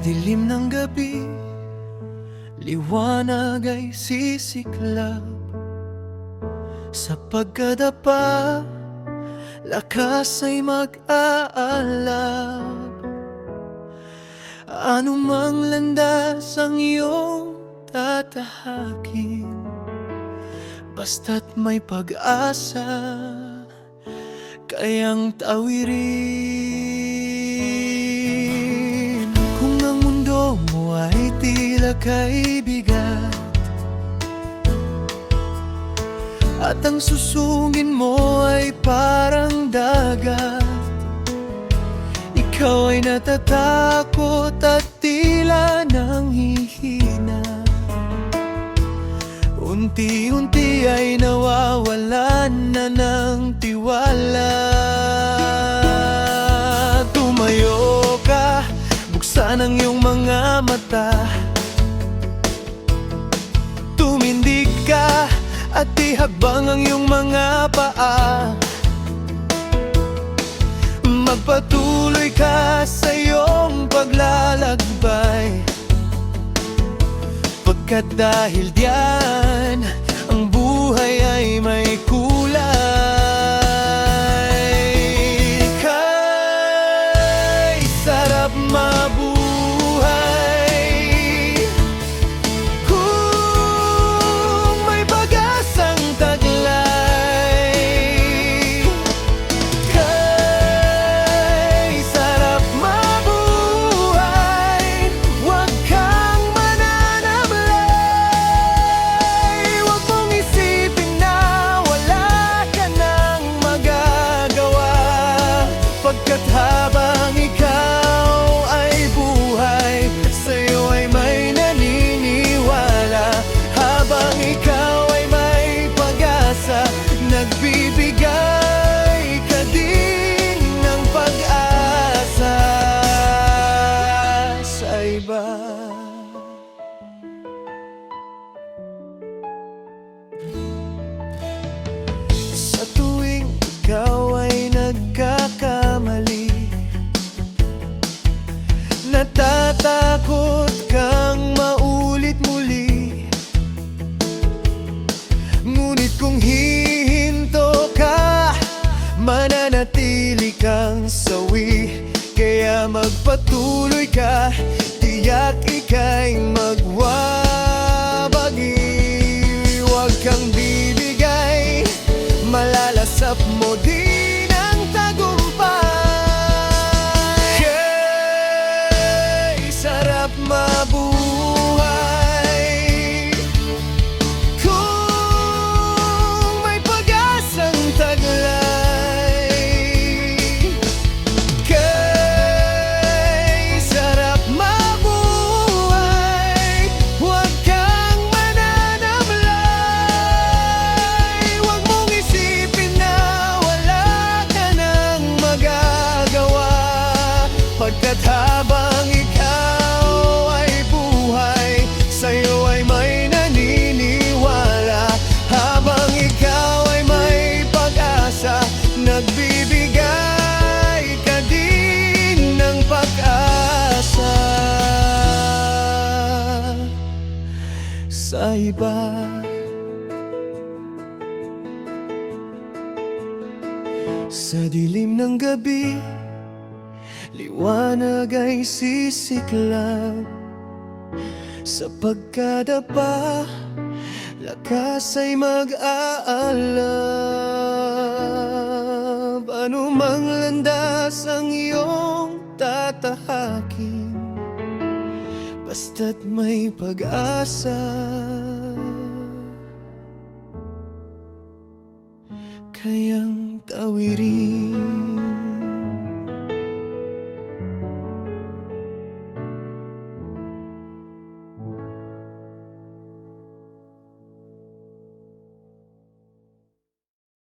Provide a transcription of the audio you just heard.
dilim ng gabi, liwanag ay sisiklab. Sa pagkadapa, lakas ay mag-aalab. Anumang landas ang iyong tatahakin, basta't may pag-asa kayang tawirin. Kung ang mundo mo ay tila kaibigan, at ang susungin mo ay parang dagat, ikaw ay natatakot at tila nang hihina. Unti-unti ay nawawalan na ng tiwala. Tumayo ka, buksan ang iyong mga mata, tumindig ka at ihagbang ang iyong mga paa. Magpatuloy ka sa iyong paglalakbay, pagkat dahil diyan ang buhay ay may kulay. Kay sarap mabuhay kung may pag-asang taglay. Kay sarap mabuhay, huwag kang mananamlay. Huwag mong isipin na wala ka nang magagawa, pagkat habang ikaw ay buhay, sa'yo ay may naniniwala. Habang ikaw ay may pag-asa, nagbibigay ka din ng pag-asa sa iba. Sa tuwing ikaw ay nagkakamali, natatakot kang maulit muli. Ngunit kung hihinto ka, mananatili kang sawi. Kaya magpatuloy ka, tiyak ika'y magwawagi. Huwag kang bibigay, malalasap mo din ang tagumpay. Kay sarap mabuhay kung may pag-asang taglay. Kay sarap mabuhay, huwag kang mananamlay. Huwag mong isipin na wala ka nang magagawa, pagkat habang ikaw ay buhay, sa'yo ay may naniniwala. Habang ikaw ay may pag-asa, nagbibigay ka din ng pag-asa sa iba. Sa dilim ng gabi, liwanag ay sisiklab. Sa pagkadapa, lakas ay mag-aalab. Anumang landas ang iyong tatahakin, basta't may pag-asa kayang tawirin.